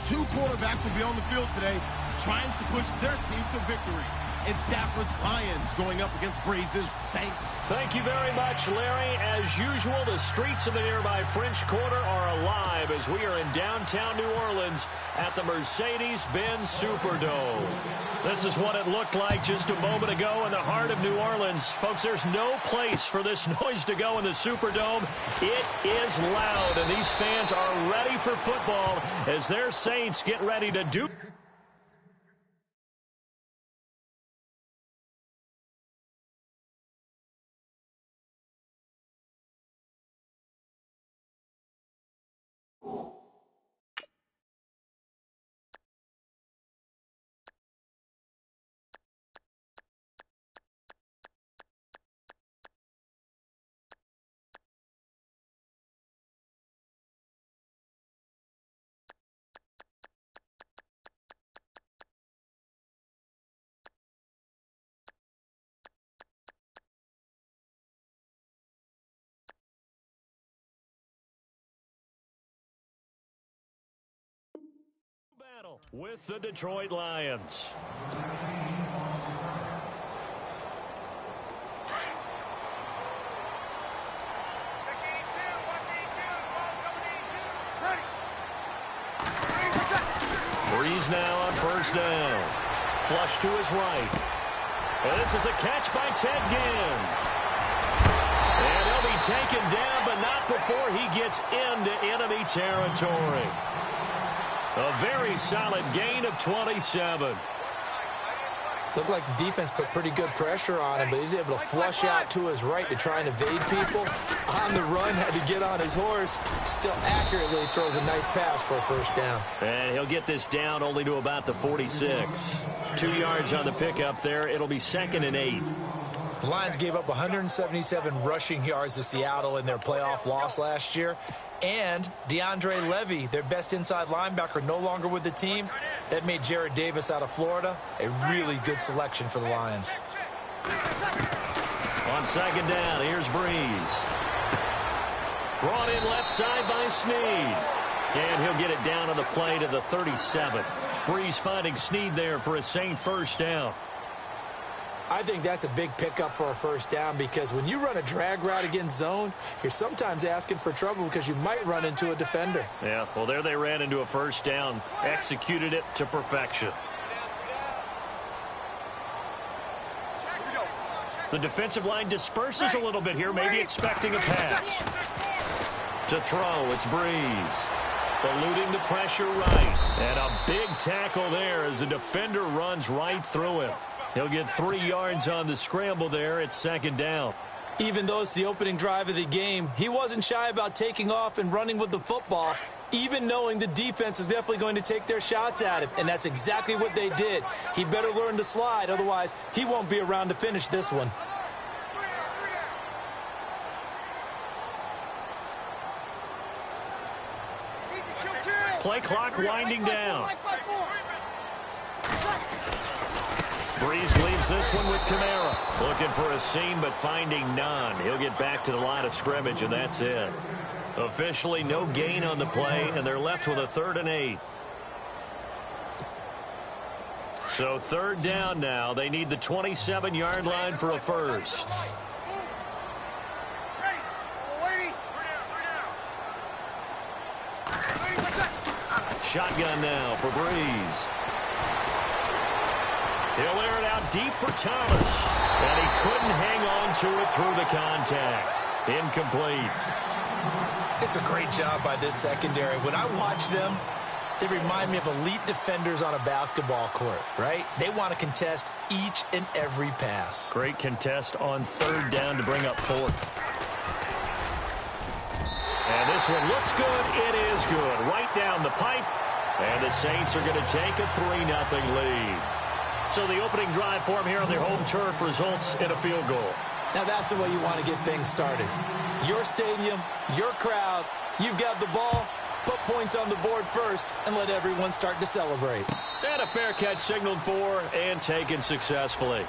Two quarterbacks will be on the field today trying to push their team to victory. It's Stafford's Lions going up against Breeze's Saints. Thank you very much, Larry. As usual, the streets of the nearby French Quarter are alive as we are in downtown New Orleans at the Mercedes-Benz Superdome. This is what it looked like just a moment ago in the heart of New Orleans. Folks, there's no place for this noise to go in the Superdome. It is loud, and these fans are ready for football as their Saints get ready to do battle with the Detroit Lions. Breeze now on first down. Flush to his right. And this is a catch by Ted Ginn. And he'll be taken down, but not before he gets into enemy territory. A very solid gain of 27. Looked like the defense put pretty good pressure on him, but he's able to flush out to his right to try and evade people. On the run, had to get on his horse. Still accurately throws a nice pass for a first down. And he'll get this down only to about the 46. 2 yards on the pickup there. It'll be 2nd and 8. The Lions gave up 177 rushing yards to Seattle in their playoff loss last year. And DeAndre Levy, their best inside linebacker, no longer with the team. That made Jarrett Davis out of Florida a really good selection for the Lions. On second down, here's Breeze. Brought in left side by Snead. And he'll get it down on the play to the 37. Breeze finding Snead there for a Saint first down. I think that's a big pickup for a first down because when you run a drag route against zone, you're sometimes asking for trouble because you might run into a defender. Yeah, well, there they ran into a first down. Executed it to perfection. The defensive line disperses a little bit here, maybe expecting a pass. To throw, it's Breeze. Eluding the pressure right. And a big tackle there as the defender runs right through him. He'll get 3 yards on the scramble there. It's second down. Even though it's the opening drive of the game, he wasn't shy about taking off and running with the football, even knowing the defense is definitely going to take their shots at him. And that's exactly what they did. He better learn to slide, otherwise he won't be around to finish this one. Play clock winding down. Breeze leaves this one with Kamara. Looking for a seam, but finding none. He'll get back to the line of scrimmage, and that's it. Officially no gain on the play, and they're left with a 3rd and 8. So 3rd down now. They need the 27-yard line for a first. Shotgun now for Breeze. He'll air it out deep for Thomas. And he couldn't hang on to it through the contact. Incomplete. It's a great job by this secondary. When I watch them, they remind me of elite defenders on a basketball court, right? They want to contest each and every pass. Great contest on 3rd down to bring up 4th. And this one looks good. It is good. Right down the pipe. And the Saints are going to take a 3-0 lead. So the opening drive for him here on their home turf results in a field goal. Now that's the way you want to get things started. Your stadium, your crowd, you've got the ball, put points on the board first, and let everyone start to celebrate. And a fair catch signaled for and taken successfully.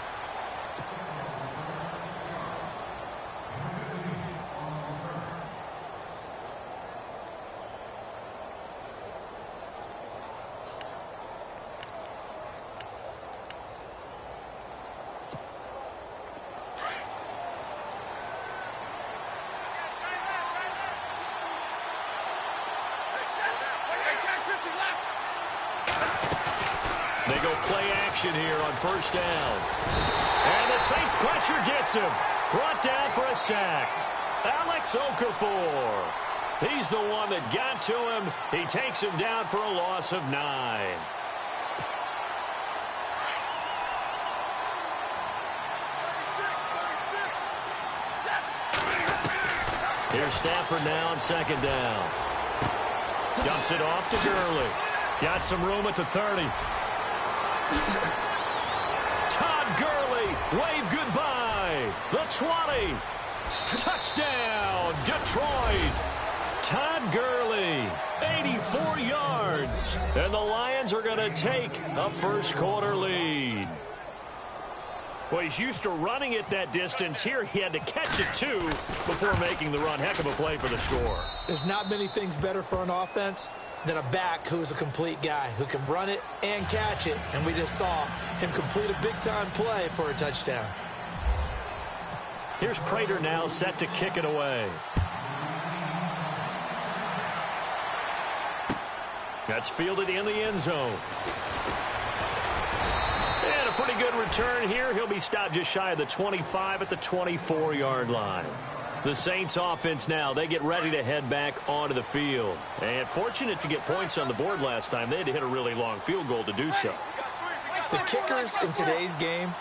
They go play action here on first down. And the Saints pressure gets him. Brought down for a sack. Alex Okafor. He's the one that got to him. He takes him down for a loss of 9. Here's Stafford now on second down. Dumps it off to Gurley. Got some room at the 30. Todd Gurley, wave goodbye. The 20. Touchdown, Detroit. Todd Gurley, 84 yards. And the Lions are going to take a first-quarter lead. Well, he's used to running it that distance. Here he had to catch it, too, before making the run. Heck of a play for the score. There's not many things better for an offense than a back who is a complete guy, who can run it and catch it. And we just saw him complete a big-time play for a touchdown. Here's Prater now set to kick it away. That's fielded in the end zone. And a pretty good return here. He'll be stopped just shy of the 25 at the 24-yard line. The Saints offense now, they get ready to head back onto the field. And fortunate to get points on the board last time. They had to hit a really long field goal to do so. The kickers in today's game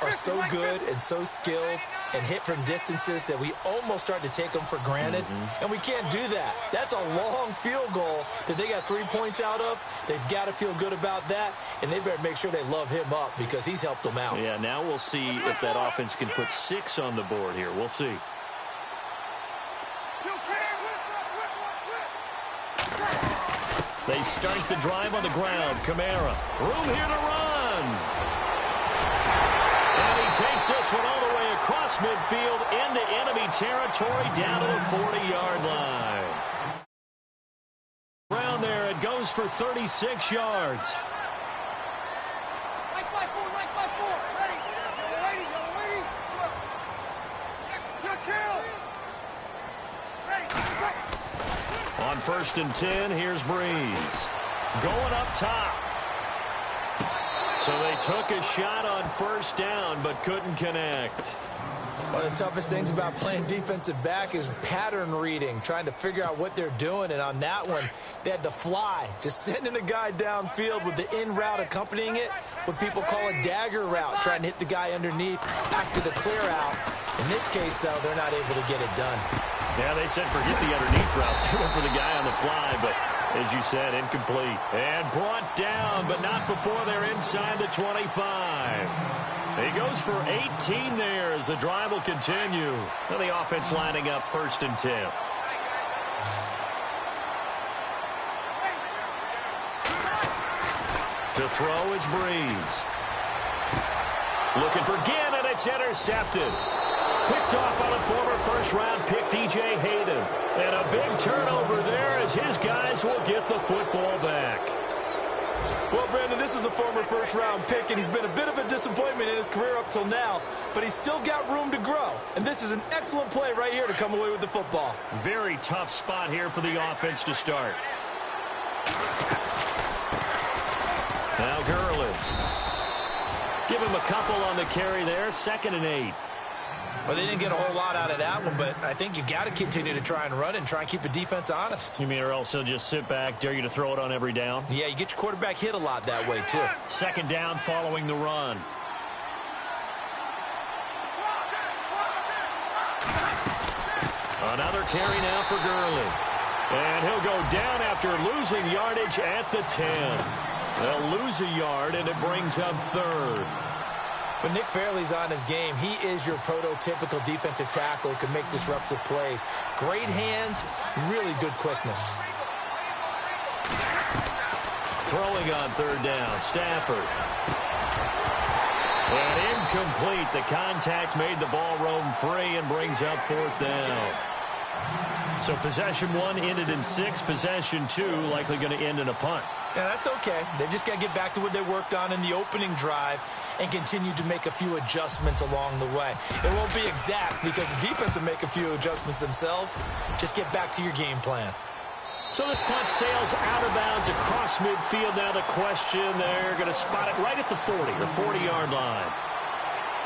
are so good and so skilled and hit from distances that we almost start to take them for granted. And we can't do that. That's a long field goal that they got 3 points out of. They've got to feel good about that, and they better make sure they love him up because he's helped them out. Yeah, now we'll see if that offense can put 6 on the board here. We'll see. They start the drive on the ground. Kamara, room here to run. And he takes this one all the way across midfield into enemy territory down to the 40-yard line. Around there, it goes for 36 yards. On 1st and 10, here's Breeze. Going up top. So they took a shot on first down, but couldn't connect. One of the toughest things about playing defensive back is pattern reading, trying to figure out what they're doing. And on that one, they had to fly, just sending a guy downfield with the in route accompanying it, what people call a dagger route, trying to hit the guy underneath after the clear out. In this case, though, they're not able to get it done. Yeah, they said forget the underneath route. They went for the guy on the fly, but as you said, incomplete. And brought down, but not before they're inside the 25. He goes for 18 there as the drive will continue. Now the offense lining up 1st and 10. To throw is Breeze. Looking for Ginn, and it's intercepted. Picked off on a former first-round pick, DJ Hayden. And a big turnover there as his guys will get the football back. Well, Brandon, this is a former first-round pick, and he's been a bit of a disappointment in his career up till now, but he's still got room to grow. And this is an excellent play right here to come away with the football. Very tough spot here for the offense to start. Now Gurley. Give him a couple on the carry there, 2nd and 8. Well, they didn't get a whole lot out of that one, but I think you got to continue to try and run and try and keep the defense honest. You mean or else he'll just sit back, dare you to throw it on every down? Yeah, you get your quarterback hit a lot that way, too. 2nd down following the run. Another carry now for Gurley. And he'll go down after losing yardage at the 10. They'll lose a yard, and it brings up 3rd. When Nick Fairley's on his game, he is your prototypical defensive tackle who can make disruptive plays. Great hands, really good quickness. Throwing on 3rd down, Stafford. And incomplete. The contact made the ball roam free and brings up 4th down. So possession 1 ended in 6. Possession 2 likely going to end in a punt. Yeah, that's okay. They've just got to get back to what they worked on in the opening drive and continue to make a few adjustments along the way. It won't be exact because the defense will make a few adjustments themselves. Just get back to your game plan. So this punt sails out of bounds across midfield. Now the question, they're going to spot it right at the 40 or 40-yard line.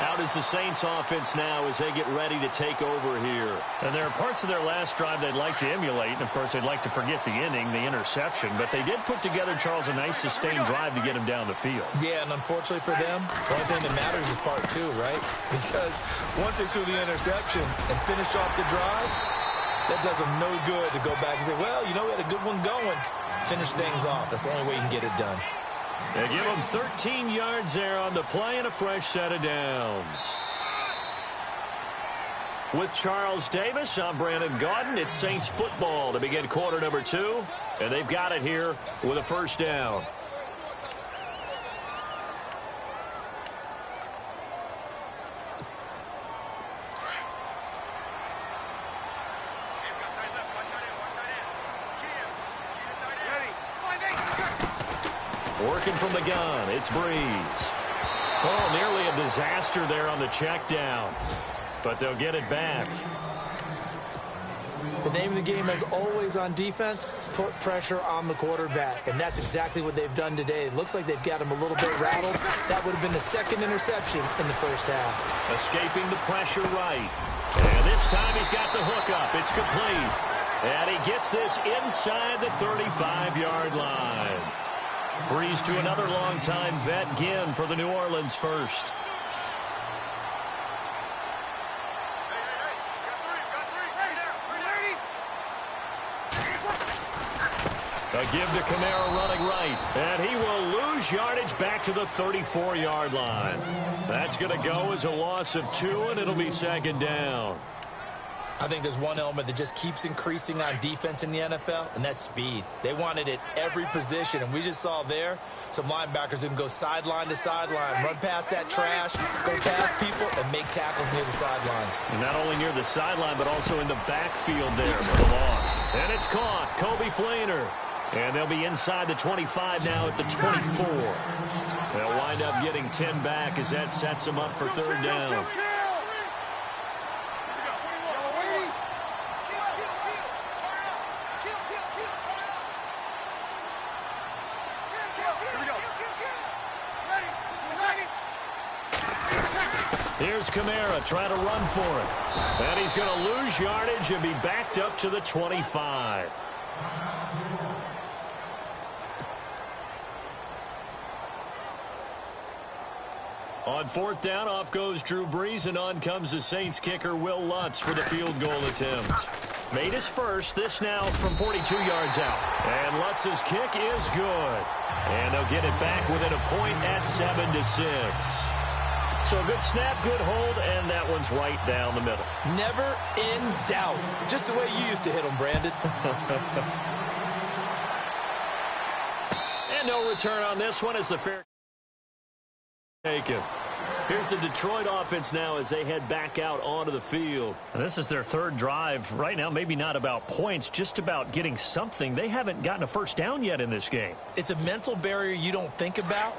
Out is the Saints offense now as they get ready to take over here. And there are parts of their last drive they'd like to emulate. And, of course, they'd like to forget the inning, the interception. But they did put together, Charles, a nice sustained drive to get him down the field. Yeah, and unfortunately for them, the only thing that matters is part two, right? Because once they threw the interception and finished off the drive, that does them no good to go back and say, well, you know, we had a good one going. Finish things off. That's the only way you can get it done. They give him 13 yards there on the play and a fresh set of downs. With Charles Davis, I'm Brandon Gaudin. It's Saints football to begin quarter number 2. And they've got it here with a first down. Working from the gun, it's Breeze. Oh, nearly a disaster there on the check down. But they'll get it back. The name of the game, as always on defense, put pressure on the quarterback. And that's exactly what they've done today. It looks like they've got him a little bit rattled. That would have been the second interception in the first half. Escaping the pressure right. And this time he's got the hook up. It's complete. And he gets this inside the 35-yard line. Breeze to another long-time vet, Ginn, for the New Orleans first. A give to Kamara running right. And he will lose yardage back to the 34-yard line. That's going to go as a loss of 2, and it'll be second down. I think there's one element that just keeps increasing on defense in the NFL, and that's speed. They want it at every position, and we just saw there some linebackers who can go sideline to sideline, run past that trash, go past people, and make tackles near the sidelines. And not only near the sideline, but also in the backfield there for the loss. And it's caught. Kobe Flainer. And they'll be inside the 25 now at the 24. They'll wind up getting 10 back as that sets them up for third down. Here's Kamara trying to run for it. And he's going to lose yardage and be backed up to the 25. On fourth down, off goes Drew Brees, and on comes the Saints kicker, Will Lutz, for the field goal attempt. Made his first, this now from 42 yards out. And Lutz's kick is good. And they'll get it back within a point at 7-6. So a good snap, good hold, and that one's right down the middle. Never in doubt. Just the way you used to hit them, Brandon. And no return on this one as the fair taken. Here's the Detroit offense now as they head back out onto the field. And this is their third drive. Right now, maybe not about points, just about getting something. They haven't gotten a first down yet in this game. It's a mental barrier you don't think about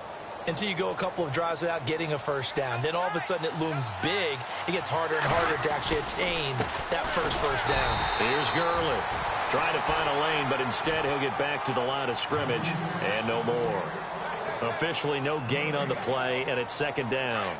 until you go a couple of drives without getting a first down. Then all of a sudden it looms big. It gets harder and harder to actually attain that first down. Here's Gurley. Trying to find a lane, but instead he'll get back to the line of scrimmage and no more. Officially no gain on the play, and it's second down.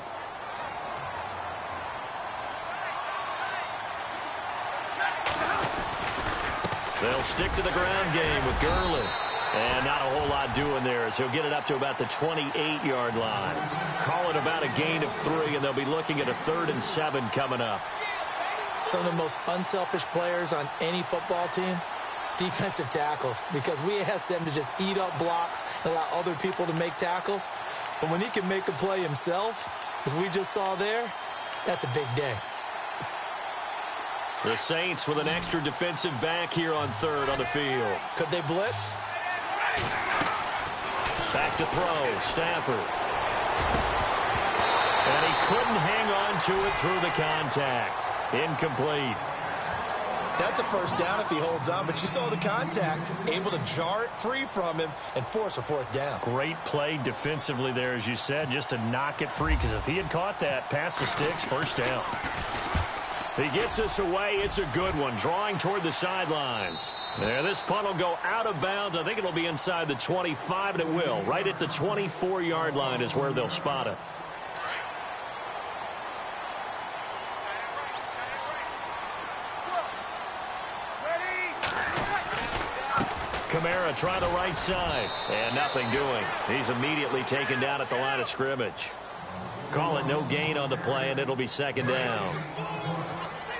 They'll stick to the ground game with Gurley. And not a whole lot doing there as he'll get it up to about the 28-yard line. Call it about a gain of 3, and they'll be looking at a 3rd and 7 coming up. Some of the most unselfish players on any football team, defensive tackles, because we ask them to just eat up blocks and allow other people to make tackles. But when he can make a play himself, as we just saw there, that's a big day. The Saints with an extra defensive back here on 3rd on the field. Could they blitz? Back to throw, Stafford. And he couldn't hang on to it through the contact. Incomplete. That's a first down if he holds on, but you saw the contact, able to jar it free from him and force a 4th down. Great play defensively there, as you said, just to knock it free, because if he had caught that, past the sticks, first down. He gets us away. It's a good one, drawing toward the sidelines. There, this punt will go out of bounds. I think it'll be inside the 25, and it will. Right at the 24-yard line is where they'll spot it. Kamara trying the right side, and nothing doing. He's immediately taken down at the line of scrimmage. Call it no gain on the play, and it'll be second down.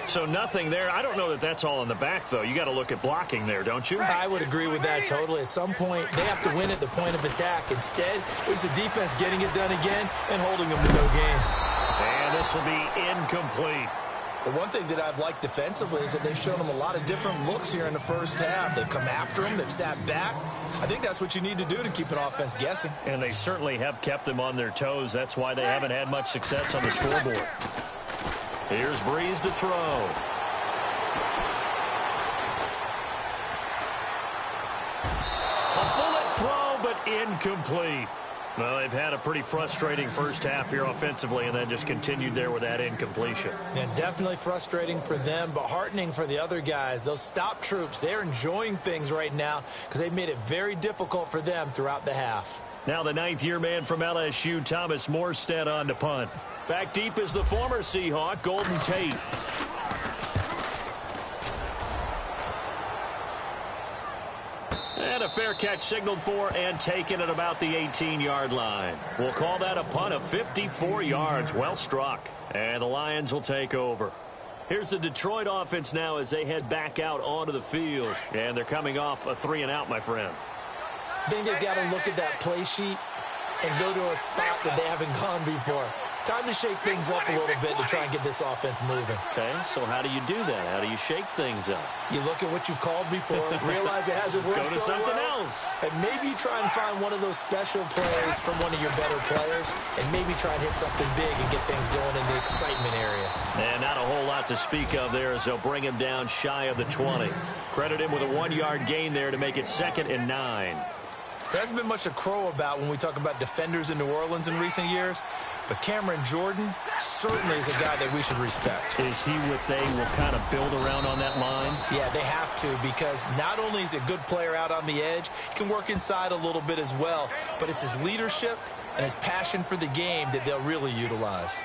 So nothing there. I don't know that that's all in the back, though. You got to look at blocking there, don't you? I would agree with that totally. At some point, they have to win at the point of attack. Instead, it was the defense getting it done again and holding them to no gain. And this will be incomplete. The one thing that I've liked defensively is that they've shown them a lot of different looks here in the first half. They've come after them. They've sat back. I think that's what you need to do to keep an offense guessing. And they certainly have kept them on their toes. That's why they haven't had much success on the scoreboard. Here's Breeze to throw. A bullet throw, but incomplete. Well, they've had a pretty frustrating first half here offensively, and then just continued there with that incompletion. Yeah, definitely frustrating for them, but heartening for the other guys. Those stop troops, they're enjoying things right now because they've made it very difficult for them throughout the half. Now the ninth-year man from LSU, Thomas Morstead, on to punt. Back deep is the former Seahawk, Golden Tate. And a fair catch signaled for and taken at about the 18-yard line. We'll call that a punt of 54 yards. Well struck. And the Lions will take over. Here's the Detroit offense now as they head back out onto the field. And they're coming off a 3-and-out, my friend. I think they've got to look at that play sheet and go to a spot that they haven't gone before. Time to shake things up a little bit to try and get this offense moving. Okay, so how do you do that? How do you shake things up? You look at what you've called before, realize it hasn't worked Go to so something well, else. and maybe try and find one of those special plays from one of your better players, and maybe try and hit something big and get things going in the excitement area. And not a whole lot to speak of there as they'll bring him down shy of the 20. Credit him with a 1-yard gain there to make it 2nd and 9. There hasn't been much to crow about when we talk about defenders in New Orleans in recent years, but Cameron Jordan certainly is a guy that we should respect. Is he what they will kind of build around on that line? Yeah, they have to, because not only is he a good player out on the edge, he can work inside a little bit as well, but it's his leadership and his passion for the game that they'll really utilize.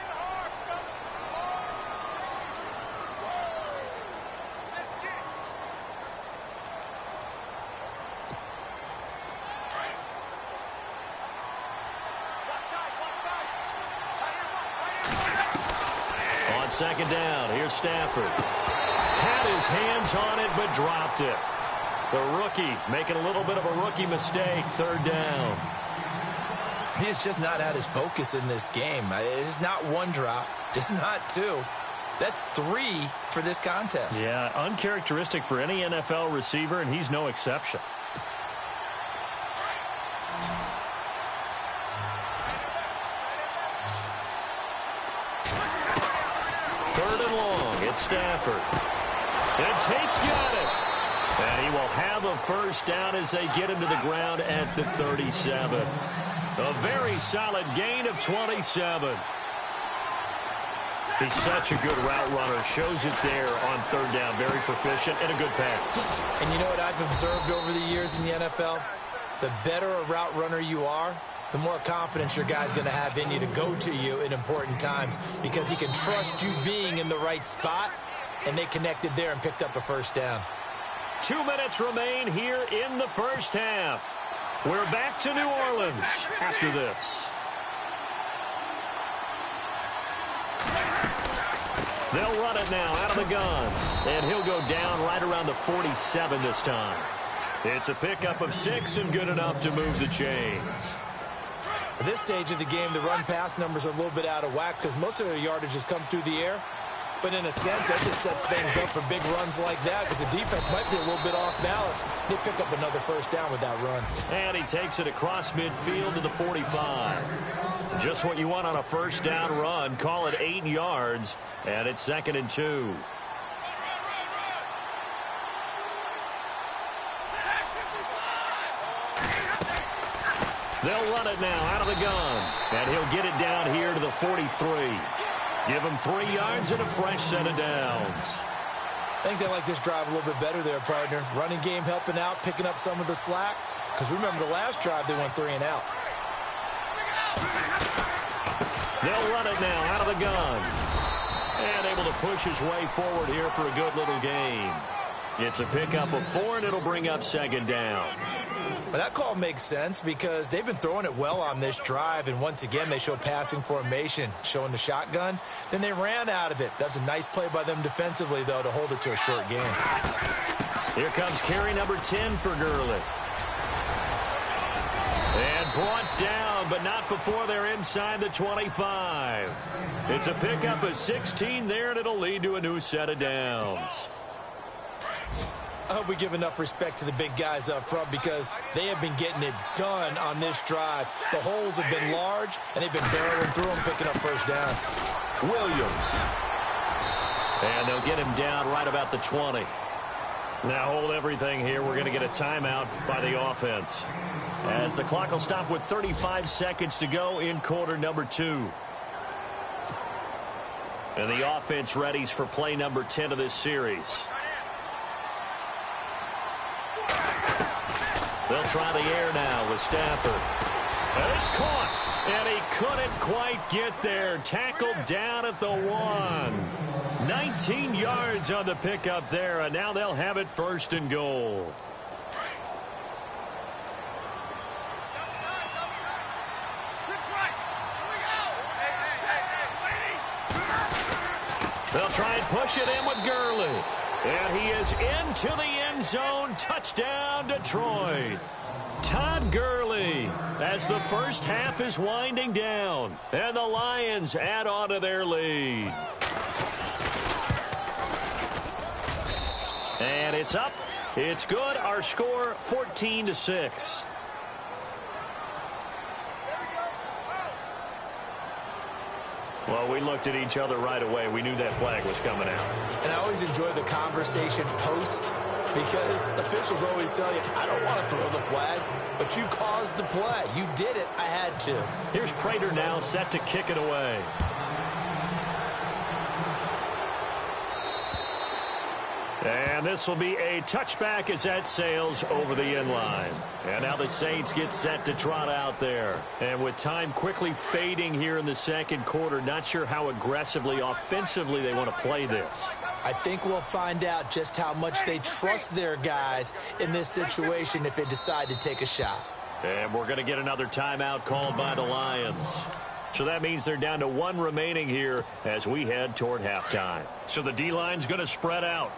Second down. Here's Stafford. Had his hands on it, but dropped it. The rookie making a little bit of a rookie mistake. 3rd down. He has just not had his focus in this game. It's not one drop. It's not 2. That's 3 for this contest. Yeah, uncharacteristic for any NFL receiver, and he's no exception. Stafford. And Tate's got it. And he will have a first down as they get him to the ground at the 37. A very solid gain of 27. He's such a good route runner. Shows it there on 3rd down. Very proficient and a good pass. And you know what I've observed over the years in the NFL? The better a route runner you are, the more confidence your guy's going to have in you to go to you in important times, because he can trust you being in the right spot, and they connected there and picked up a first down. 2 minutes remain here in the first half. We're back to New Orleans after this. They'll run it now out of the gun, and he'll go down right around the 47 this time. It's a pickup of 6 and good enough to move the chains. At this stage of the game, the run-pass numbers are a little bit out of whack because most of their yardage has come through the air. But in a sense, that just sets things up for big runs like that because the defense might be a little bit off balance. They pick up another first down with that run. And he takes it across midfield to the 45. Just what you want on a first down run. Call it 8 yards, and it's 2nd and 2. They'll run it now out of the gun. And he'll get it down here to the 43. Give them 3 yards and a fresh set of downs. I think they like this drive a little bit better there, partner. Running game helping out, picking up some of the slack. Because remember, the last drive, they went 3 and out. They'll run it now out of the gun. And able to push his way forward here for a good little gain. It's a pickup of 4, and it'll bring up 2nd down. But that call makes sense because they've been throwing it well on this drive, and once again, they show passing formation, showing the shotgun. Then they ran out of it. That's a nice play by them defensively, though, to hold it to a short gain. Here comes carry number 10 for Gurley. And brought down, but not before they're inside the 25. It's a pickup of 16 there, and it'll lead to a new set of downs. I hope we give enough respect to the big guys up front because they have been getting it done on this drive. The holes have been large, and they've been barreling through them, picking up first downs. Williams. And they'll get him down right about the 20. Now hold everything here. We're going to get a timeout by the offense, as the clock will stop with 35 seconds to go in quarter number 2. And the offense readies for play number 10 of this series. They'll try the air now with Stafford. And it's caught. And he couldn't quite get there. Tackled down at the 1. 19 yards on the pickup there. And now they'll have it 1st and goal. They'll try and push it in with Gurley. And he is into the end zone. Touchdown, Detroit. Todd Gurley, as the first half is winding down. And the Lions add on to their lead. And it's up. It's good. Our score, 14-6. Well, we looked at each other right away. We knew that flag was coming out. And I always enjoy the conversation post because officials always tell you, I don't want to throw the flag, but you caused the play. You did it. I had to. Here's Prater now set to kick it away. And this will be a touchback as that sails over the end line. And now the Saints get set to trot out there. And with time quickly fading here in the 2nd quarter, not sure how aggressively, offensively they want to play this. I think we'll find out just how much they trust their guys in this situation if they decide to take a shot. And we're going to get another timeout called by the Lions. So that means they're down to 1 remaining here as we head toward halftime. So the D-line's going to spread out.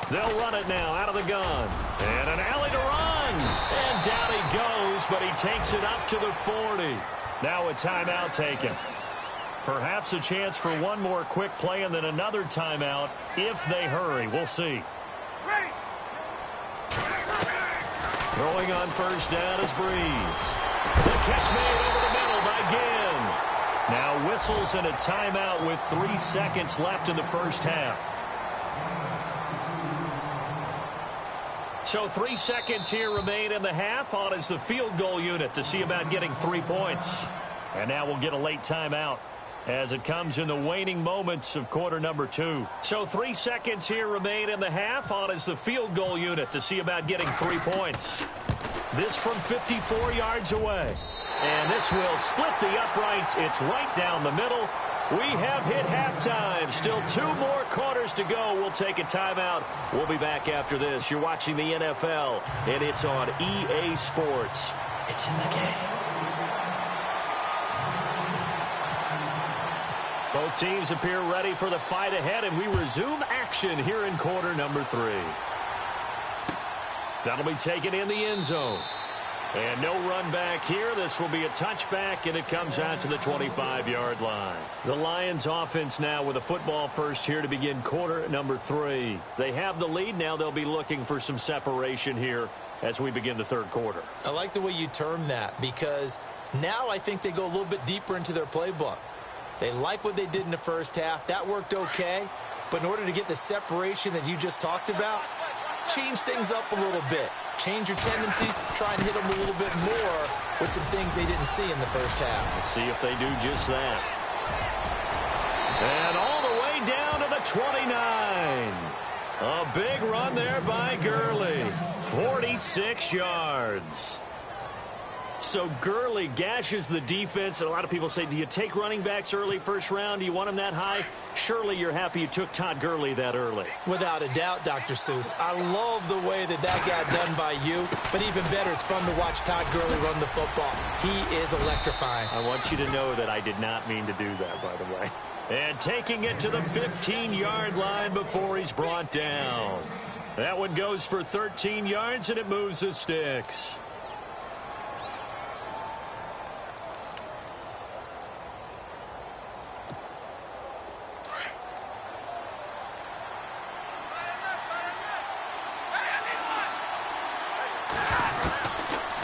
They'll run it now out of the gun. And an alley to run. And down he goes, but he takes it up to the 40. Now a timeout taken. Perhaps a chance for one more quick play and then another timeout if they hurry. We'll see. Throwing on first down is Breeze. The catch made over the middle by Ginn. Now whistles and a timeout with 3 seconds left in the first half. So 3 seconds here remain in the half. On is the field goal unit to see about getting 3 points. And now we'll get a late timeout as it comes in the waning moments of quarter number 2. So 3 seconds here remain in the half. On is the field goal unit to see about getting 3 points. This from 54 yards away. And this will split the uprights. It's right down the middle. We have hit halftime. Still 2 more quarters to go. We'll take a timeout. We'll be back after this. You're watching the NFL, and it's on EA Sports. It's in the game. Both teams appear ready for the fight ahead, and we resume action here in quarter number 3. That'll be taken in the end zone. And no run back here. This will be a touchback, and it comes out to the 25-yard line. The Lions offense now with a football first here to begin quarter number 3. They have the lead. Now they'll be looking for some separation here as we begin the 3rd quarter. I like the way you term that because now I think they go a little bit deeper into their playbook. They like what they did in the first half. That worked okay. But in order to get the separation that you just talked about, change things up a little bit. Change your tendencies, try and hit them a little bit more with some things they didn't see in the first half. Let's see if they do just that. And all the way down to the 29. A big run there by Gurley. 46 yards. So Gurley gashes the defense, and a lot of people say, do you take running backs early first round? Do you want them that high? Surely you're happy you took Todd Gurley that early. Without a doubt, Dr. Seuss. I love the way that got done by you, but even better, it's fun to watch Todd Gurley run the football. He is electrifying. I want you to know that I did not mean to do that, by the way. And taking it to the 15-yard line before he's brought down. That one goes for 13 yards, and it moves the sticks.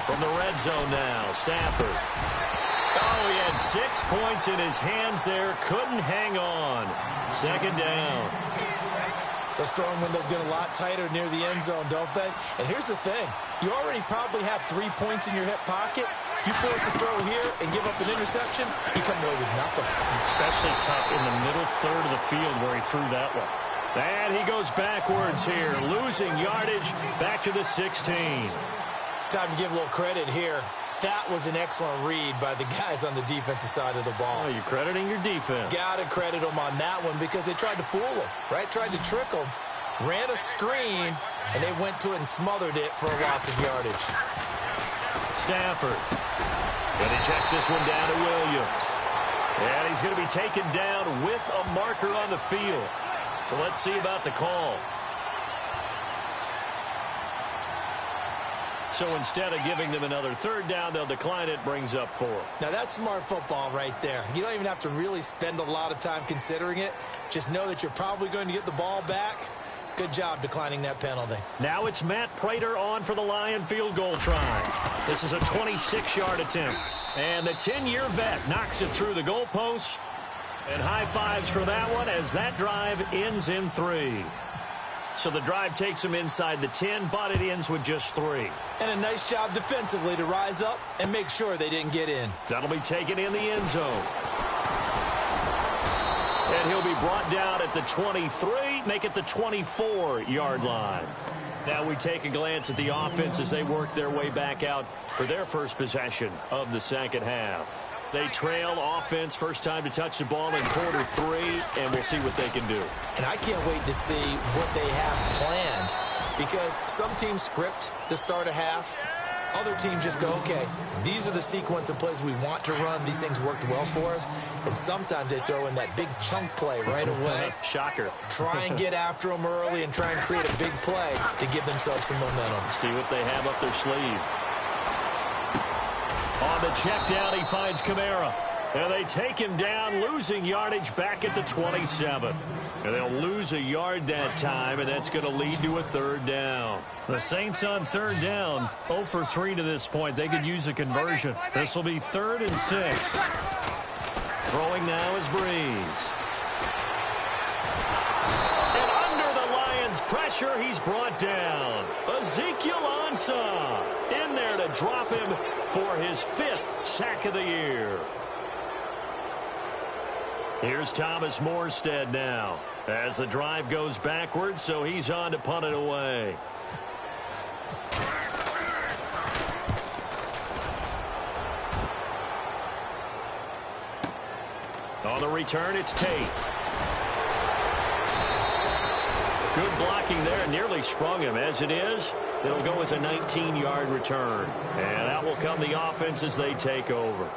From the red zone now, Stafford. Oh, he had 6 points in his hands there. Couldn't hang on. Second down. Those throwing windows get a lot tighter near the end zone, don't they? And here's the thing. You already probably have 3 points in your hip pocket. You force a throw here and give up an interception, you come away with nothing. Especially tough in the middle third of the field where he threw that one. And he goes backwards here, losing yardage back to the 16. Time to give a little credit here. That was an excellent read by the guys on the defensive side of the ball. Oh, you're crediting your defense. Got to credit them on that one because they tried to fool them, right? Tried to trick them, ran a screen, and they went to it and smothered it for a loss of yardage. Stafford. And he checks this one down to Williams. And he's going to be taken down with a marker on the field. So let's see about the call. So instead of giving them another third down, they'll decline it, brings up 4. Now, that's smart football right there. You don't even have to really spend a lot of time considering it. Just know that you're probably going to get the ball back. Good job declining that penalty. Now it's Matt Prater on for the Lion field goal try. This is a 26-yard attempt. And the 10-year vet knocks it through the goalpost. And high fives for that one as that drive ends in 3. So the drive takes them inside the 10, but it ends with just 3. And a nice job defensively to rise up and make sure they didn't get in. That'll be taken in the end zone. And he'll be brought down at the 23, make it the 24-yard line. Now we take a glance at the offense as they work their way back out for their first possession of the second half. They trail offense, first time to touch the ball in quarter 3, and we'll see what they can do. And I can't wait to see what they have planned because some teams script to start a half. Other teams just go, okay, these are the sequence of plays we want to run. These things worked well for us. And sometimes they throw in that big chunk play right away. Shocker. Try and get after them early and try and create a big play to give themselves some momentum. See what they have up their sleeve. On the check down, he finds Kamara. And they take him down, losing yardage back at the 27. And they'll lose a yard that time, and that's going to lead to a third down. The Saints on third down, 0 for 3 to this point. They could use a conversion. This will be 3rd and 6. Throwing now is Breeze. And under the Lions' pressure, he's brought down. Ezekiel Ansah in there to drop him for his 5th sack of the year. Here's Thomas Morstead now as the drive goes backwards, so he's on to punt it away. On the return, it's Tate. Good blocking there, nearly sprung him. As it is, it'll go as a 19-yard return. And out will come the offense as they take over.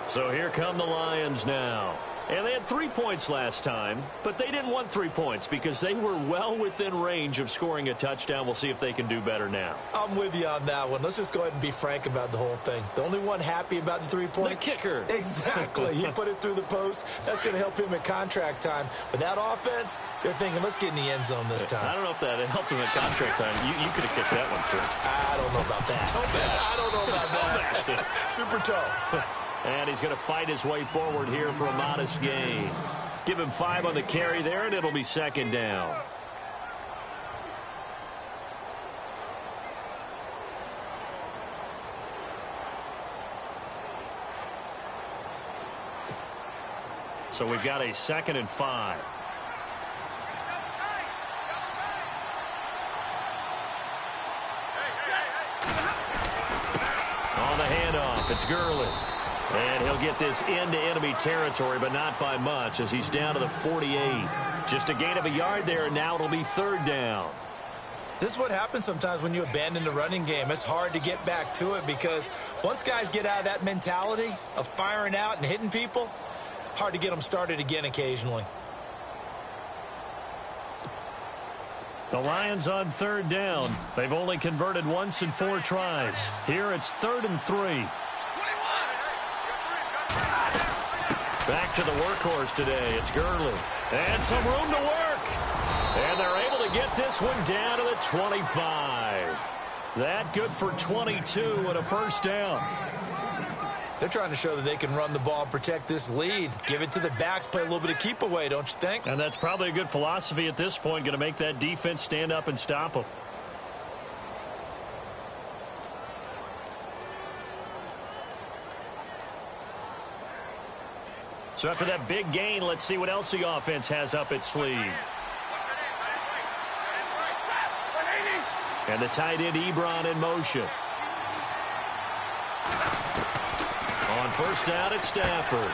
So here come the Lions now. And they had 3 points last time, but they didn't want 3 points because they were well within range of scoring a touchdown. We'll see if they can do better now. I'm with you on that one. Let's just go ahead and be frank about the whole thing. The only one happy about the 3 points? The kicker. Exactly. He put it through the post. That's going to help him at contract time. But that offense, they're thinking, let's get in the end zone this time. I don't know if that helped him at contract time. You could have kicked that one through. I don't know about that. I don't know about that. Super toe. And he's going to fight his way forward here for a modest gain. Give him 5 on the carry there, and it'll be 2nd down. So we've got a 2nd and 5. On the handoff, it's Gurley. And he'll get this into enemy territory, but not by much as he's down to the 48. Just a gain of a yard there, and now it'll be 3rd down. This is what happens sometimes when you abandon the running game. It's hard to get back to it because once guys get out of that mentality of firing out and hitting people, hard to get them started again occasionally. The Lions on 3rd down. They've only converted once in 4 tries. Here it's 3rd and 3. Back to the workhorse today. It's Gurley. And some room to work. And they're able to get this one down to the 25. That good for 22 and a 1st down. They're trying to show that they can run the ball and protect this lead. Give it to the backs, play a little bit of keep away, don't you think? And that's probably a good philosophy at this point, going to make that defense stand up and stop them. So after that big gain, let's see what else the offense has up its sleeve. And the tight end Ebron in motion. On 1st down, it's Stafford.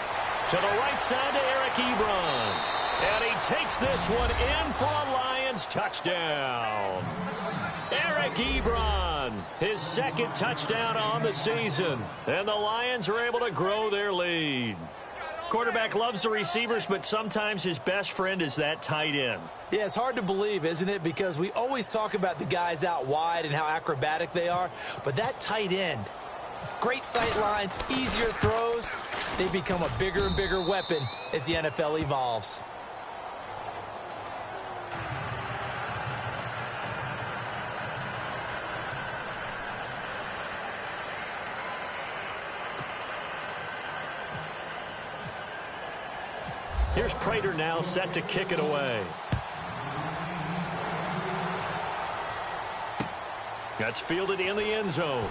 To the right side to Eric Ebron. And he takes this one in for a Lions touchdown. Eric Ebron, his 2nd touchdown on the season. And the Lions are able to grow their lead. Quarterback loves the receivers, but sometimes his best friend is that tight end. Yeah, it's hard to believe, isn't it? Because we always talk about the guys out wide and how acrobatic they are. But that tight end, great sight lines, easier throws, they become a bigger and bigger weapon as the NFL evolves. Here's Prater now set to kick it away. That's fielded in the end zone.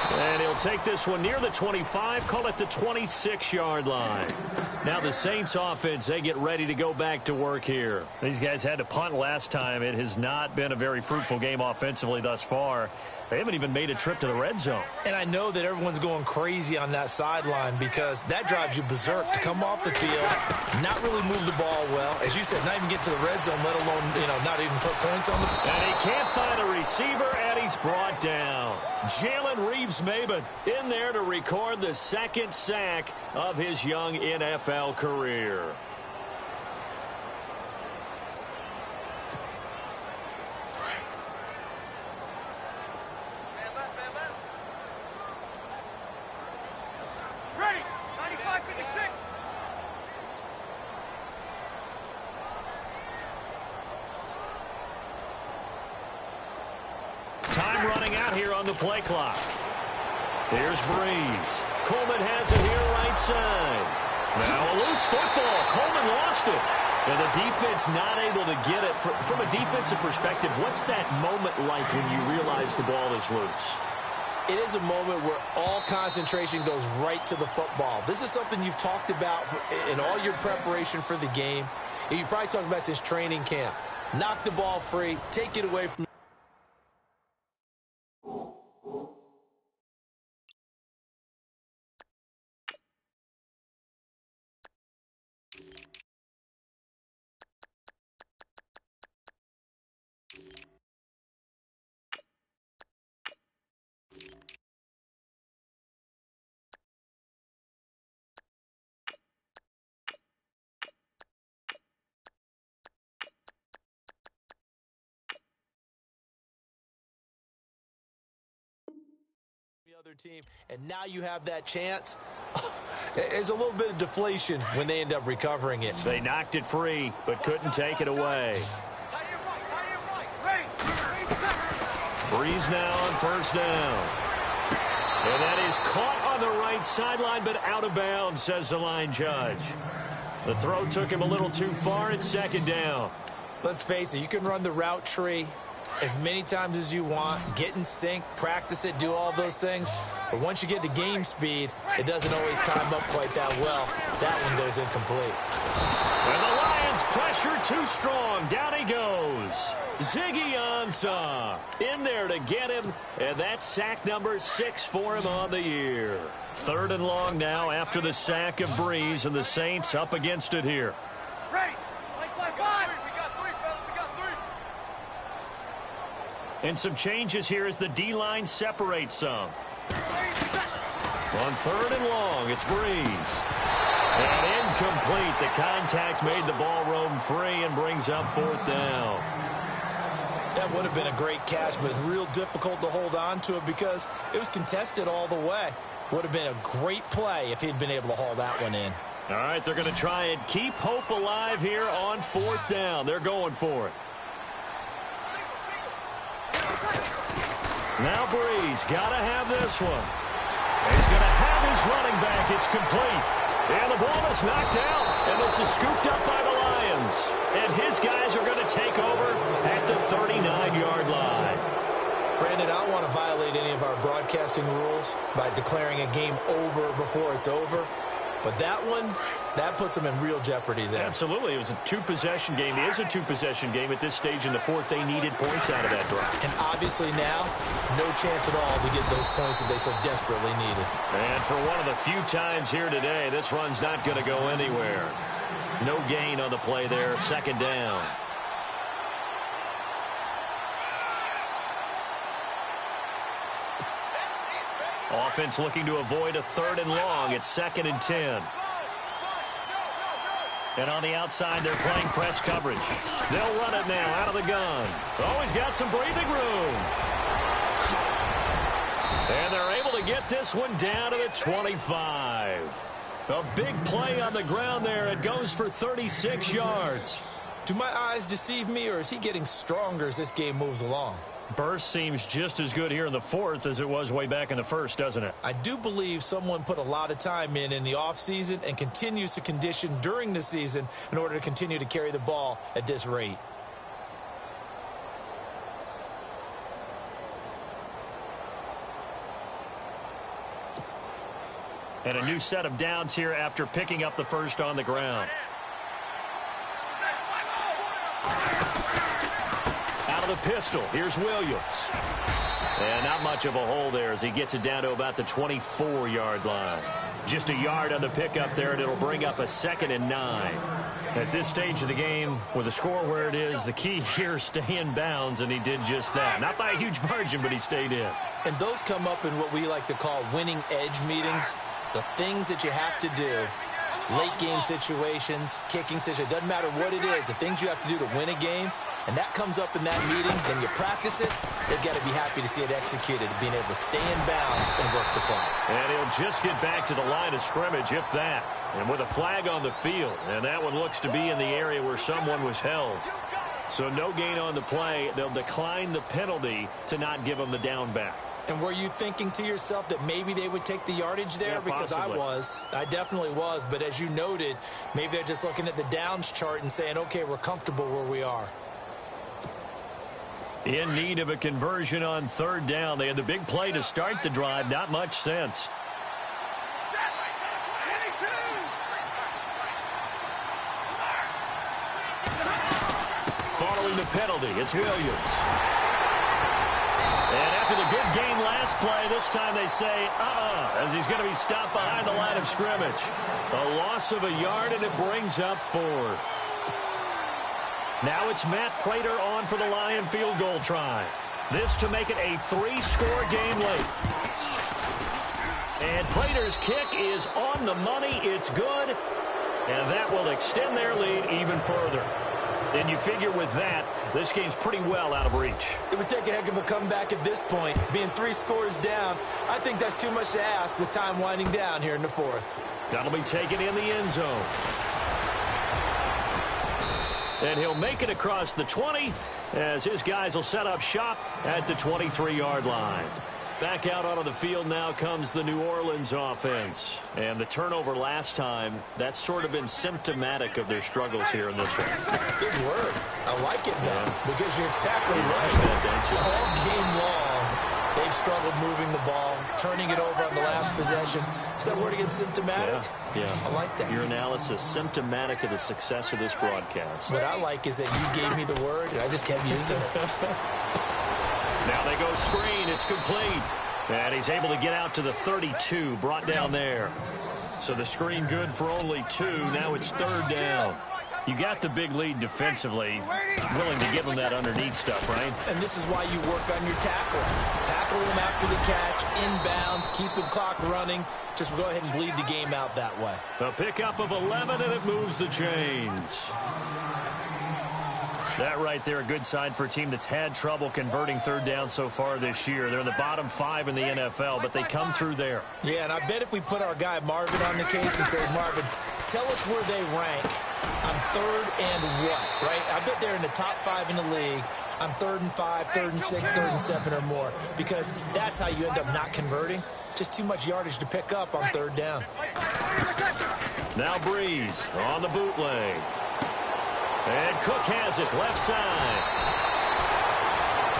And he'll take this one near the 25, call it the 26-yard line. Now the Saints offense, they get ready to go back to work here. These guys had to punt last time. It has not been a very fruitful game offensively thus far. They haven't even made a trip to the red zone. And I know that everyone's going crazy on that sideline because that drives you berserk to come off the field, not really move the ball well. As you said, not even get to the red zone, let alone, not even put points on the field. And he can't find a receiver, and he's brought down. Jalen Reeves-Maybin in there to record the 2nd sack of his young NFL career. Time running out here on the play clock. Here's Breeze. Coleman has it here right side. Now a loose football. Coleman lost it. And the defense not able to get it. From a defensive perspective, what's that moment like when you realize the ball is loose? It is a moment where all concentration goes right to the football. This is something you've talked about in all your preparation for the game. And you probably talked about since training camp. Knock the ball free. Take it away from other team, and now you have that chance. There's a little bit of deflation when they end up recovering it. They knocked it free, but couldn't take it away. Breeze now on 1st down. And that is caught on the right sideline, but out of bounds, says the line judge. The throw took him a little too far. It's 2nd down. Let's face it, you can run the route tree. as many times as you want, get in sync, practice it, do all those things. But once you get to game speed, it doesn't always time up quite that well. That one goes incomplete. And the Lions pressure too strong. Down he goes. Ziggy Ansah in there to get him, and that's sack number 6 for him on the year. 3rd and long now after the sack of Breeze, and the Saints up against it here. Ready. We got 3, fellas. We got 3. And some changes here as the D-line separates some. On 3rd and long, it's Breeze. And incomplete. The contact made the ball roam free and brings up 4th down. That would have been a great catch, but it's real difficult to hold on to it because it was contested all the way. Would have been a great play if he'd been able to haul that one in. All right, they're going to try and keep hope alive here on 4th down. They're going for it. Now Breeze, got to have this one. He's going to have his running back. It's complete. And the ball is knocked out, and this is scooped up by the Lions. And his guys are going to take over at the 39-yard line. Brandon, I don't want to violate any of our broadcasting rules by declaring a game over before it's over. But that one, that puts them in real jeopardy there. Absolutely. It was a 2-possession game. It is a 2-possession game at this stage in the 4th. They needed points out of that drive. And obviously now, no chance at all to get those points that they so desperately needed. And for one of the few times here today, this run's not going to go anywhere. No gain on the play there. 2nd down. Offense looking to avoid a 3rd and long. It's 2nd and 10. And on the outside, they're playing press coverage. They'll run it now out of the gun. Oh, he's got some breathing room. And they're able to get this one down to the 25. A big play on the ground there. It goes for 36 yards. Do my eyes deceive me, or is he getting stronger as this game moves along? Burst seems just as good here in the 4th as it was way back in the 1st, doesn't it? I do believe someone put a lot of time in the offseason and continues to condition during the season in order to continue to carry the ball at this rate. And a new set of downs here after picking up the 1st on the ground. Out of the pistol, here's Williams. And not much of a hole there as he gets it down to about the 24-yard line. Just a yard on the pickup there, and it'll bring up a 2nd and 9. At this stage of the game, with the score where it is, the key here is stay in bounds, and he did just that. Not by a huge margin, but he stayed in. And those come up in what we like to call winning edge meetings. The things that you have to do, late game situations, kicking situations, doesn't matter what it is, the things you have to do to win a game, and that comes up in that meeting, then you practice it, they've got to be happy to see it executed, being able to stay in bounds and work the clock. And he'll just get back to the line of scrimmage, if that, and with a flag on the field, and that one looks to be in the area where someone was held. So no gain on the play. They'll decline the penalty to not give him the down back. And were you thinking to yourself that maybe they would take the yardage there? Yeah, because I definitely was. But as you noted, maybe they're just looking at the downs chart and saying, okay, we're comfortable where we are. In need of a conversion on 3rd down. They had the big play to start the drive. Not much sense. Following the penalty, it's Williams. And after the good game last play, this time they say, as he's going to be stopped behind the line of scrimmage. A loss of a yard, and it brings up 4th. Now it's Matt Prater on for the Lion field goal try. This to make it a 3-score game late. And Prater's kick is on the money. It's good. And that will extend their lead even further. And you figure with that, this game's pretty well out of reach. It would take a heck of a comeback at this point. Being 3 scores down, I think that's too much to ask with time winding down here in the 4th. That'll be taken in the end zone. And he'll make it across the 20 as his guys will set up shop at the 23-yard line. Back out onto the field now comes the New Orleans offense. And the turnover last time, that's sort of been symptomatic of their struggles here in this one. Good word. I like it, though, because you're exactly right. All game long, they've struggled moving the ball, turning it over on the last possession. Is that word again, symptomatic? Yeah. I like that. Your analysis, symptomatic of the success of this broadcast. What I like is that you gave me the word, and I just kept using it. Now they go screen. It's complete. And he's able to get out to the 32, brought down there. So the screen good for only 2. Now it's 3rd down. You got the big lead defensively. Willing to give them that underneath stuff, right? And this is why you work on your tackle. Tackle them after the catch, inbounds, keep the clock running. Just go ahead and bleed the game out that way. A pickup of 11, and it moves the chains. That right there, a good sign for a team that's had trouble converting 3rd down so far this year. They're in the bottom 5 in the NFL, but they come through there. Yeah, and I bet if we put our guy Marvin on the case and say, Marvin, tell us where they rank on 3rd and what, right? I bet they're in the top 5 in the league on 3rd and 5, 3rd and 6, 3rd and 7 or more, because that's how you end up not converting. Just too much yardage to pick up on 3rd down. Now Breeze on the bootleg. And Cook has it, left side.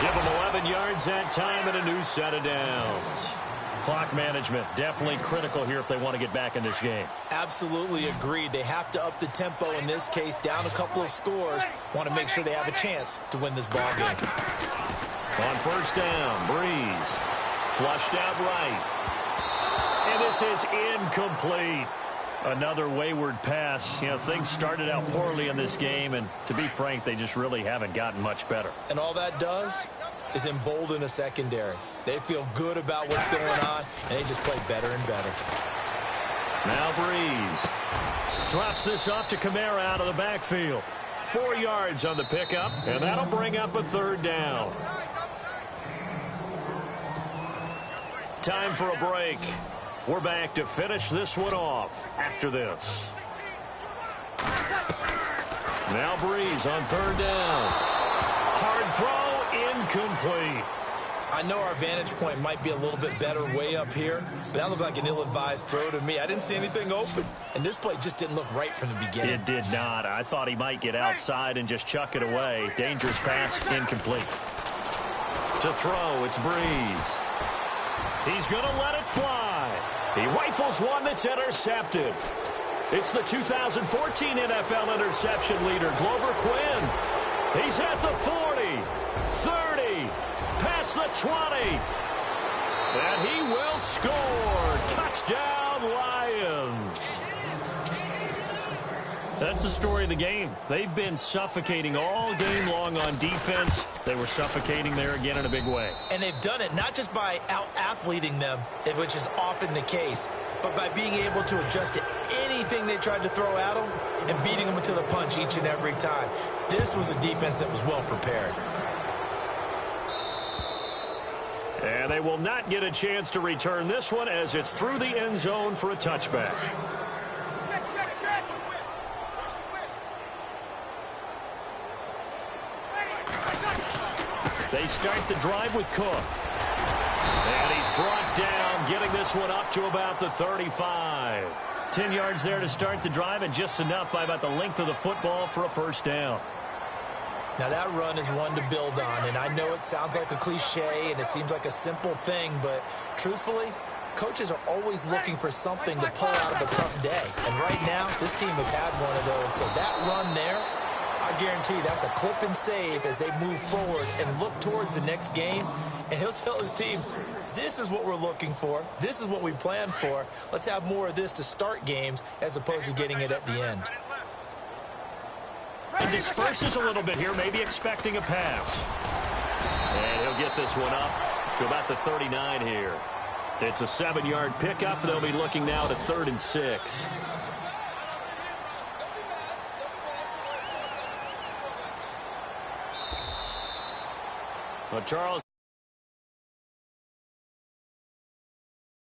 Give them 11 yards that time and a new set of downs. Clock management definitely critical here if they want to get back in this game. Absolutely agreed. They have to up the tempo in this case, down a couple of scores. Want to make sure they have a chance to win this ball game. On 1st down, Breeze flushed out right. And this is incomplete. Another wayward pass. You know, things started out poorly in this game, and to be frank, they just really haven't gotten much better. And all that does is embolden a secondary. They feel good about what's going on, and they just play better and better. Now Breeze drops this off to Kamara out of the backfield. 4 yards on the pickup, and that'll bring up a 3rd down. Time for a break. We're back to finish this one off after this. Now Breeze on 3rd down. Hard throw, incomplete. I know our vantage point might be a little bit better way up here, but that looked like an ill-advised throw to me. I didn't see anything open, and this play just didn't look right from the beginning. It did not. I thought he might get outside and just chuck it away. Dangerous pass, incomplete. To throw, it's Breeze. He's going to let it fly. He rifles one that's intercepted. It's the 2014 NFL interception leader, Glover Quinn. He's at the 40, 30, past the 20. And he will score. Touchdown, Lions. That's the story of the game. They've been suffocating all game long on defense. They were suffocating there again in a big way. And they've done it not just by out-athleting them, which is often the case, but by being able to adjust to anything they tried to throw at them and beating them to the punch each and every time. This was a defense that was well prepared. And they will not get a chance to return this one as it's through the end zone for a touchback. They start the drive with Cook. And he's brought down, getting this one up to about the 35. 10 yards there to start the drive, and just enough by about the length of the football for a 1st down. Now that run is one to build on, and I know it sounds like a cliche and it seems like a simple thing, but truthfully, coaches are always looking for something to pull out of a tough day. And right now, this team has had one of those. So that run there, I guarantee you that's a clip and save as they move forward and look towards the next game. And he'll tell his team, this is what we're looking for. This is what we planned for. Let's have more of this to start games as opposed to getting it at the end. And disperses a little bit here, maybe expecting a pass. And he'll get this one up to about the 39 here. It's a 7-yard pickup. They'll be looking now to 3rd and 6. Well, Charles.